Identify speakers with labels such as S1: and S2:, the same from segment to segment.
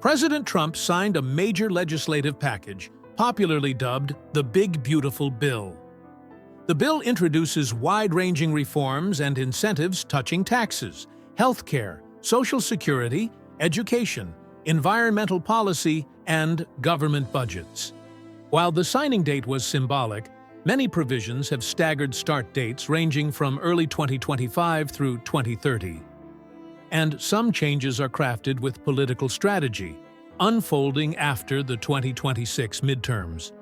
S1: President Trump signed a major legislative package, popularly dubbed the Big Beautiful Bill. The bill introduces wide-ranging reforms and incentives touching taxes, healthcare, Social Security, education, environmental policy, and government budgets. While the signing date was symbolic, many provisions have staggered start dates ranging from early 2025 through 2030. And some changes are crafted with political strategy, unfolding after the 2026 midterms.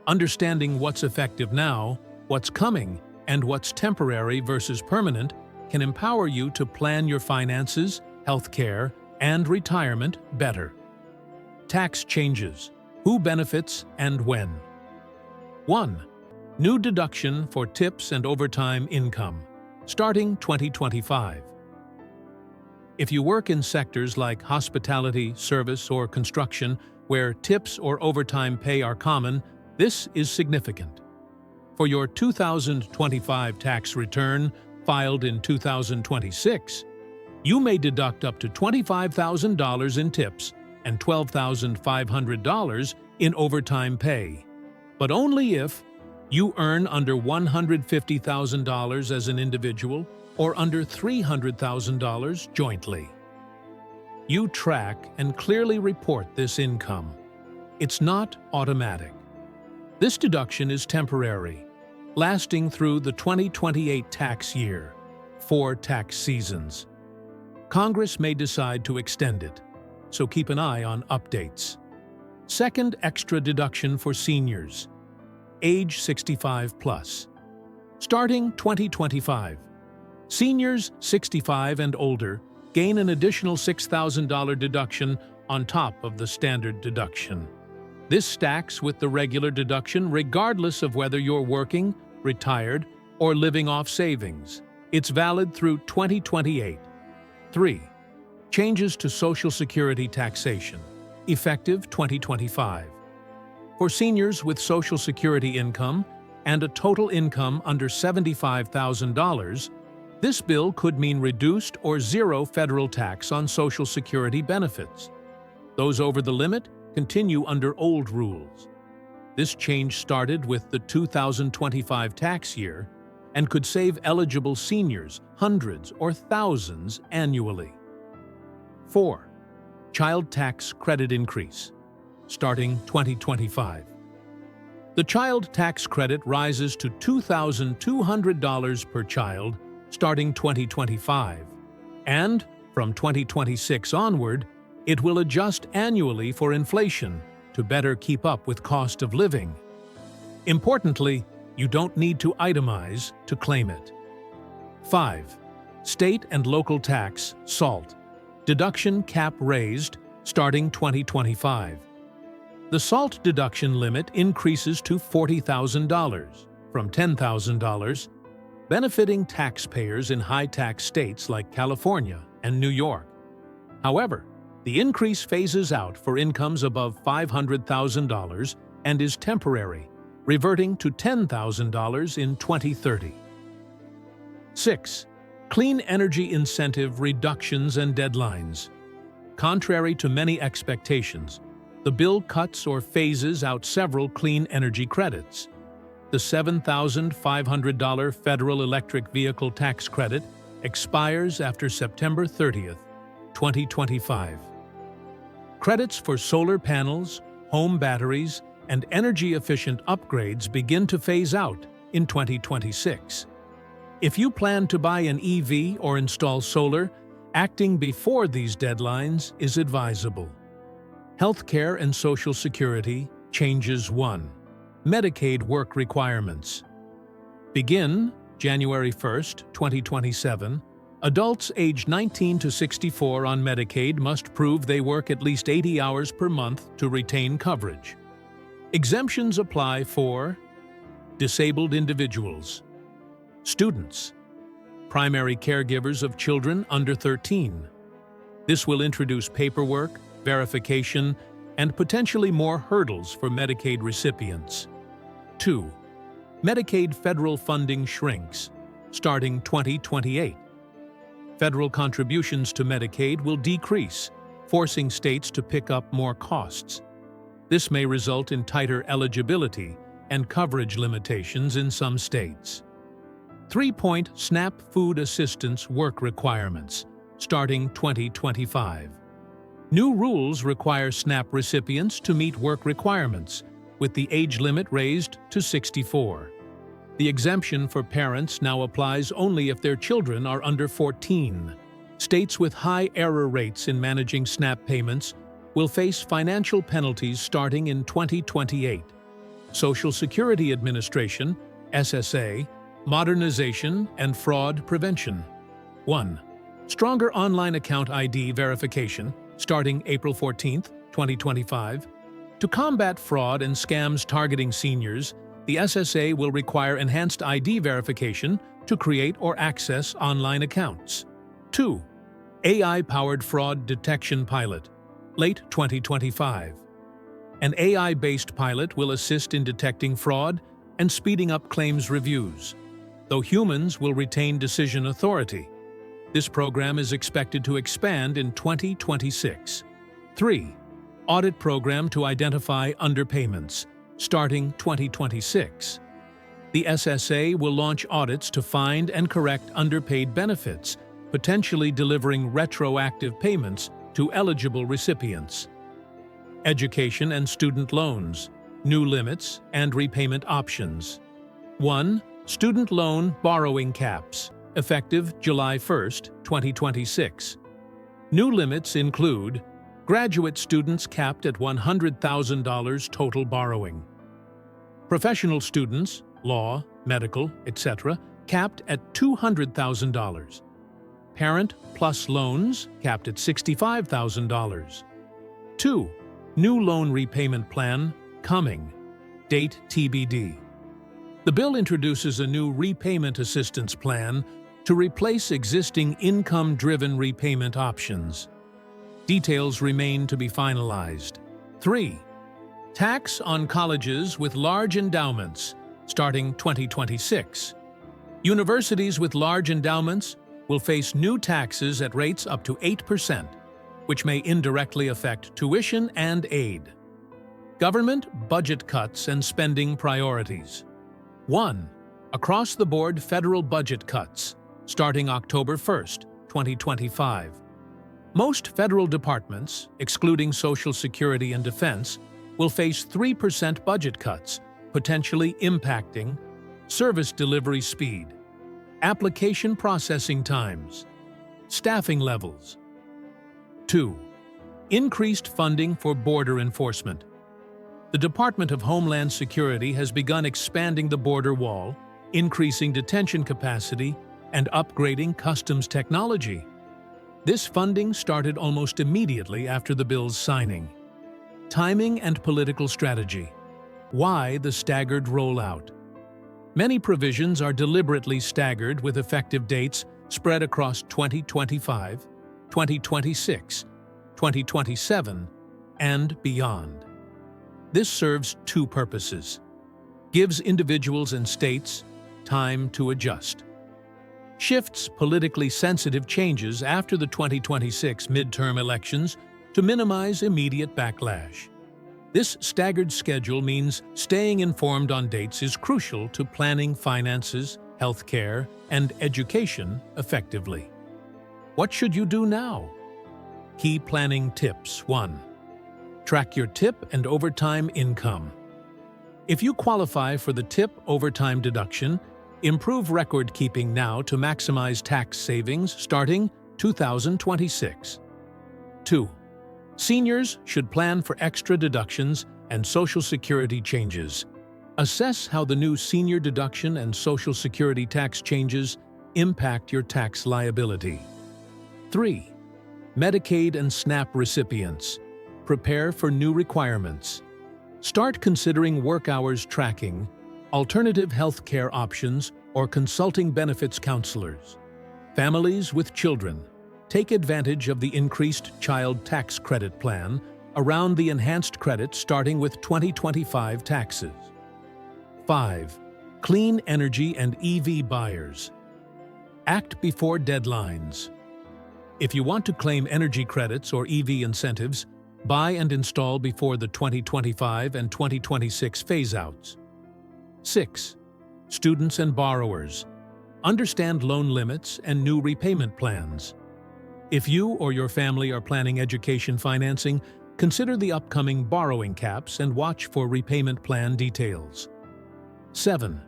S1: Understanding what's effective now, what's coming, and what's temporary versus permanent can empower you to plan your finances, healthcare, and retirement better. Tax changes. Who benefits and when? 1. New deduction for tips and overtime income, starting 2025. If you work in sectors like hospitality, service, or construction, where tips or overtime pay are common, this is significant. For your 2025 tax return, filed in 2026, you may deduct up to $25,000 in tips and $12,500 in overtime pay, but only if you earn under $150,000 as an individual or under $300,000 jointly. You track and clearly report this income. It's not automatic. This deduction is temporary, lasting through the 2028 tax year, 4 tax seasons. Congress may decide to extend it, so keep an eye on updates. Second extra deduction for seniors, age 65 plus. Starting 2025, seniors 65 and older gain an additional $6,000 deduction on top of the standard deduction. This stacks with the regular deduction regardless of whether you're working, retired, or living off savings. It's valid through 2028. 3. Changes to Social Security taxation, effective 2025. For seniors with Social Security income and a total income under $75,000, this bill could mean reduced or zero federal tax on Social Security benefits. Those over the limit continue under old rules. This change started with the 2025 tax year and could save eligible seniors hundreds or thousands annually. 4. Child tax credit increase, starting 2025. The child tax credit rises to $2,200 per child starting 2025, and from 2026 onward, it will adjust annually for inflation to better keep up with cost of living. Importantly, you don't need to itemize to claim it. 5. State and local tax, SALT, deduction cap raised starting 2025. The SALT deduction limit increases to $40,000 from $10,000, benefiting taxpayers in high-tax states like California and New York. However, the increase phases out for incomes above $500,000 and is temporary, reverting to $10,000 in 2030. 6. Clean energy incentive reductions and deadlines. Contrary to many expectations, the bill cuts or phases out several clean energy credits. The $7,500 federal electric vehicle tax credit expires after September 30th, 2025. Credits for solar panels, home batteries, and energy-efficient upgrades begin to phase out in 2026. If you plan to buy an EV or install solar, acting before these deadlines is advisable. Healthcare and Social Security changes 1. Medicaid work requirements. Begin January 1, 2027. Adults aged 19 to 64 on Medicaid must prove they work at least 80 hours per month to retain coverage. Exemptions apply for disabled individuals, students, primary caregivers of children under 13. This will introduce paperwork, verification, and potentially more hurdles for Medicaid recipients. 2. Medicaid federal funding shrinks, starting 2028. Federal contributions to Medicaid will decrease forcing states to pick up more costs. This may result in tighter eligibility and coverage limitations in some states. 3-point SNAP Food Assistance Work Requirements, starting 2025. New rules require SNAP recipients to meet work requirements, with the age limit raised to 64. The exemption for parents now applies only if their children are under 14. States with high error rates in managing SNAP payments will face financial penalties starting in 2028. Social Security Administration, SSA, Modernization and Fraud Prevention. 1. Stronger online account ID verification, starting April 14, 2025. To combat fraud and scams targeting seniors, the SSA will require enhanced ID verification to create or access online accounts. 2. AI-powered fraud detection pilot, late 2025. An AI-based pilot will assist in detecting fraud and speeding up claims reviews, though humans will retain decision authority. This program is expected to expand in 2026. 3. Audit program to identify underpayments, starting 2026. The SSA will launch audits to find and correct underpaid benefits, potentially delivering retroactive payments to eligible recipients. Education and student loans, new limits and repayment options. 1. Student loan borrowing caps, effective July 1, 2026. New limits include graduate students capped at $100,000 total borrowing. Professional students, law, medical, etc., capped at $200,000. Parent plus loans capped at $65,000. 2. New loan repayment plan coming. Date TBD. The bill introduces a new repayment assistance plan to replace existing income-driven repayment options. Details remain to be finalized. 3. Tax on colleges with large endowments, starting 2026. Universities with large endowments will face new taxes at rates up to 8%, which may indirectly affect tuition and aid. Government budget cuts and spending priorities. 1. Across-the-board federal budget cuts, starting October 1, 2025. Most federal departments, excluding Social Security and Defense, will face 3% budget cuts, potentially impacting service delivery speed, application processing times, staffing levels. 2. Increased funding for border enforcement. The Department of Homeland Security has begun expanding the border wall, increasing detention capacity, and upgrading customs technology. This funding started almost immediately after the bill's signing. Timing and political strategy. Why the staggered rollout? Many provisions are deliberately staggered with effective dates spread across 2025, 2026, 2027, and beyond. This serves two purposes. Gives individuals and states time to adjust. Shifts politically sensitive changes after the 2026 midterm elections to minimize immediate backlash. This staggered schedule means staying informed on dates is crucial to planning finances, healthcare, and education effectively. What should you do now? Key planning tips. 1. Track your tip and overtime income. If you qualify for the tip overtime deduction, improve record keeping now to maximize tax savings starting 2026. 2. Seniors should plan for extra deductions and Social Security changes. Assess how the new senior deduction and Social Security tax changes impact your tax liability. 3. Medicaid and SNAP recipients. Prepare for new requirements. Start considering work hours tracking, alternative health care options, or consulting benefits counselors. Families with children. Take advantage of the increased child tax credit plan around the enhanced credit starting with 2025 taxes. 5. Clean energy and EV buyers. Act before deadlines. If you want to claim energy credits or EV incentives, buy and install before the 2025 and 2026 phase-outs. 6. Students and borrowers. Understand loan limits and new repayment plans. If you or your family are planning education financing, consider the upcoming borrowing caps and watch for repayment plan details. 7.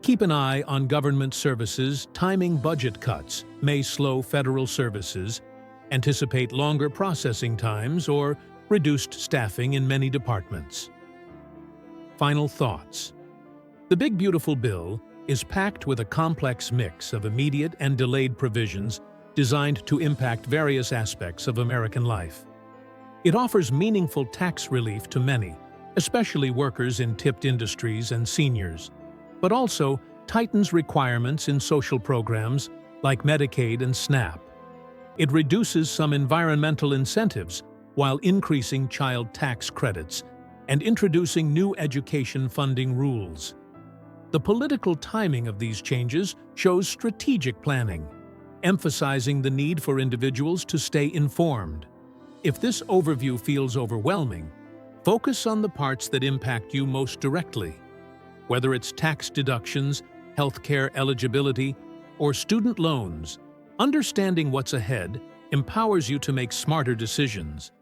S1: Keep an eye on government services. Timing budget cuts may slow federal services, anticipate longer processing times, or reduced staffing in many departments. Final thoughts. The Big Beautiful Bill is packed with a complex mix of immediate and delayed provisions designed to impact various aspects of American life. It offers meaningful tax relief to many, especially workers in tipped industries and seniors, but also tightens requirements in social programs like Medicaid and SNAP. It reduces some environmental incentives while increasing child tax credits and introducing new education funding rules. The political timing of these changes shows strategic planning, emphasizing the need for individuals to stay informed. If this overview feels overwhelming, focus on the parts that impact you most directly. Whether it's tax deductions, healthcare eligibility, or student loans, understanding what's ahead empowers you to make smarter decisions.